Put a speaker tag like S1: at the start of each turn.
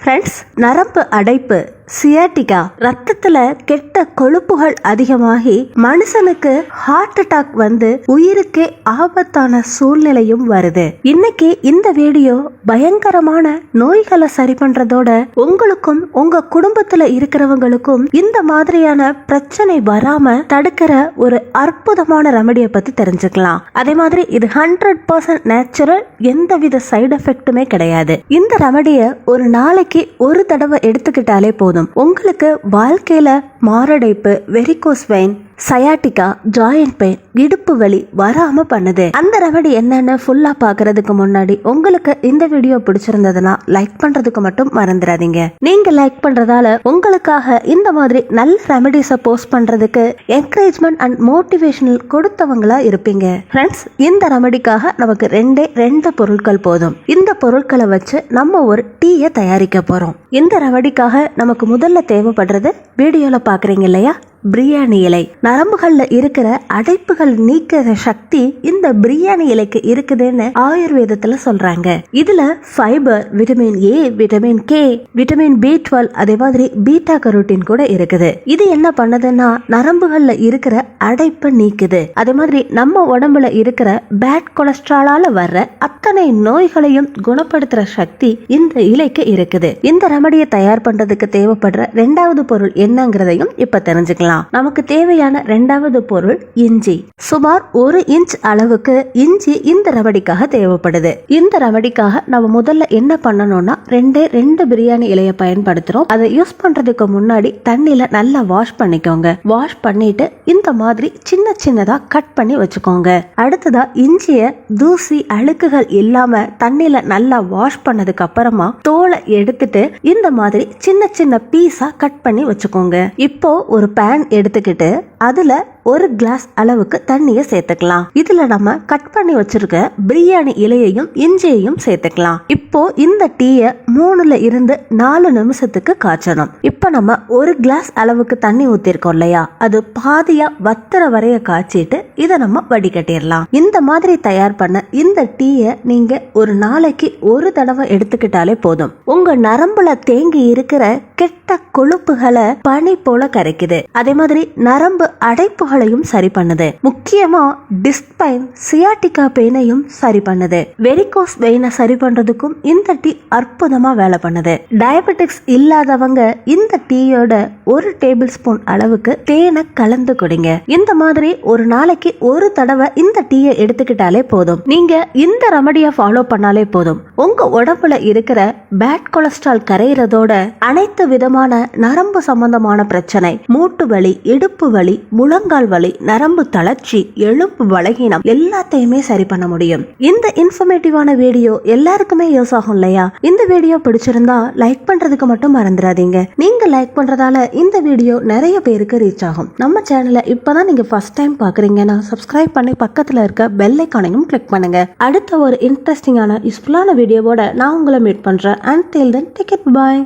S1: Friends, நரம்பு அடைப்பு, sciatica, ரத்தத்துல கெட்ட கொழுப்புகள் அதிகமாகி மனுஷனுக்கு ஹார்ட் அட்டாக் வந்து உயிருக்கே ஆபத்தான சூழ்நிலையும் வருது. இன்னைக்கு இந்த வீடியோ பயங்கரமான நோய்களை சரி பண்றதோட உங்களுக்கும் உங்க குடும்பத்துல இருக்கிறவங்களுக்கும் இந்த மாதிரியான பிரச்சனை வராம தடுக்கிற ஒரு அற்புதமான ரெமடியை பத்தி தெரிஞ்சுக்கலாம். அதே மாதிரி இது 100% நேச்சுரல், எந்தவித சைடு எஃபெக்ட்டுமே கிடையாது. இந்த ரெமடியை ஒரு நாளைக்கு ஒரு தடவை எடுத்துக்கிட்டாலே போதும். உங்களுக்கு வாழ்க்கையில மாரடைப்பு, varicose vein, sciatica, joint pain, இடுப்பு வலி வராம பண்ணுது. அந்த ரெமடி என்னன்னு ஃபுல்லா பாக்குறதுக்கு முன்னாடி உங்களுக்கு இந்த வீடியோ பிடிச்சிருந்ததுன்னா லைக் பண்றதுக்கு மட்டும் மறந்துடாதீங்க. நீங்க லைக் பண்றதால உங்களுக்காக இந்த மாதிரி நல்ல ரெமடிஸை போஸ்ட் பண்றதுக்கு என்கரேஜ்மெண்ட் அண்ட் மோட்டிவேஷனல் கொடுத்தவங்களா இருப்பீங்க. ஃப்ரெண்ட்ஸ், இந்த ரெமடிக்காக நமக்கு ரெண்டு பொருட்கள் போதும். இந்த பொருட்களை வச்சு நம்ம ஒரு டீயை தயாரிக்க போறோம். இந்த ரெமடிக்காக நமக்கு முதல்ல தேவைப்படுறது வீடியோல பாக்குறீங்க இல்லையா, பிரியாணி இலை. நரம்புகள்ல இருக்கிற அடைப்புகள் நீக்கிற சக்தி இந்த பிரியாணி இலைக்கு இருக்குதுன்னு ஆயுர்வேதத்துல சொல்றாங்க. இதுல fibre, vitamin A, vitamin K, vitamin B12, அதே மாதிரி பீட்டா கரோட்டின் கூட இருக்குது. இது என்ன பண்ணுதுன்னா நரம்புகள்ல இருக்கிற அடைப்பை நீக்குது. அதே மாதிரி நம்ம உடம்புல இருக்கிற பேட் கொலஸ்ட்ராலால வர்ற அத்தனை நோய்களையும் குணப்படுத்துற சக்தி இந்த இலைக்கு இருக்குது. இந்த ரெமடியை தயார் பண்றதுக்கு தேவைப்படுற ரெண்டாவது பொருள் என்னங்கிறதையும் இப்ப தெரிஞ்சுக்கலாம். நமக்கு தேவையான இரண்டாவது பொருள் இஞ்சி. சுமார் 1 இன்ச் அளவுக்கு இஞ்சி இந்த ரெமடிக்காக தேவைப்படுது. இந்த ரெமடிக்காக நம்ம முதல்ல என்ன பண்ணணும்னா ரெண்டு பிரியாணி இலையை பயன்படுத்துறோம். அதை யூஸ் பண்றதுக்கு முன்னாடி தண்ணியில நல்லா வாஷ் பண்ணிக்கோங்க. வாஷ் பண்ணிட்டு இந்த மாதிரி சின்னதா கட் பண்ணி வச்சுக்கோங்க. அடுத்ததா இஞ்சிய தூசி அழுக்குகள் இல்லாம தண்ணியில நல்லா வாஷ் பண்ணதுக்கு அப்புறமா தோலை எடுத்துட்டு இந்த மாதிரி சின்ன பீஸா கட் பண்ணி வச்சுக்கோங்க. இப்போ ஒரு பேன் எடுத்துக்கிட்டு அதுல 1 கிளாஸ் அளவுக்கு தண்ணியை சேர்த்துக்கலாம். இதுல நம்ம கட் பண்ணி வச்சிருக்க பிரியாணி இலையையும் இஞ்சியையும் சேர்த்துக்கலாம். இப்போ இந்த டீயை 3 இருந்து 4 நிமிஷத்துக்கு காய்ச்சணும். இப்போ நம்ம 1 கிளாஸ் அளவுக்கு தண்ணி ஊத்திருக்கோம் இல்லையா, அது பாதியா வத்துற வரைய காய்ச்சிட்டு இதை நம்ம வடிகட்டிடலாம். இந்த மாதிரி தயார் பண்ண இந்த டீயை நீங்க ஒரு நாளைக்கு ஒரு தடவை எடுத்துக்கிட்டாலே போதும். உங்க நரம்புல தேங்கி இருக்கிற கெட்ட கொழுப்புகளை பனி போல கரைக்குது. அதே மாதிரி நரம்பு அடைப்புகளையும் சரி பண்ணுது. முக்கியமா டிஸ்க் பெயின், சியாட்டிகா பெயினையும் சரி பண்ணுது. வெரிகோஸ் வெயினை சரி பண்றதுக்கும் இந்த டீ அற்புதமா வேலை பண்ணுது. டயபெட்டிக்ஸ் இல்லாதவங்க இந்த டீயோட 1 டேபிள் ஸ்பூன் அளவுக்கு தேனை கலந்து குடிங்க. இந்த மாதிரி ஒரு நாளைக்கு ஒரு தடவை இந்த டீயை எடுத்துக்கிட்டாலே போதும். நீங்க இந்த ரெமடியை ஃபாலோ பண்ணாலே போதும். உங்க உடம்புல இருக்கிற பேட் கொலஸ்ட்ரால் கரையிறதோட அனைத்து விதமான நரம்பு சம்பந்தமான பிரச்சனை, மூட்டு வலி, இடுப்பு வலி, முழங்கால் வலி, நரம்பு தளர்ச்சி, எலும்பு பலகீனம் எல்லாத்தையுமே சரி பண்ண முடியும். இந்த இன்ஃபர்மேட்டிவான வீடியோ எல்லாருக்குமே யூஸ் ஆகும் இல்லையா? இந்த வீடியோ பிடிச்சிருந்தா லைக் பண்றதுக்கு மட்டும் மறந்துடாதீங்க. நீங்க லைக் பண்றதால இந்த வீடியோ நிறைய பேருக்கு ரீச் ஆகும். நம்ம சேனலை இப்பதான் நீங்க ஃபர்ஸ்ட் டைம் பாக்குறீங்கன்னா சப்ஸ்கிரைப் பண்ணி பக்கத்துல இருக்க பெல் ஐகானையும் கிளிக் பண்ணுங்க. அடுத்த ஒரு இன்ட்ரெஸ்டிங்கான யூஸ்ஃபுல்லான வீடியோவோட நான் உங்களை மீட் பண்றேன். Until then, take it, bye.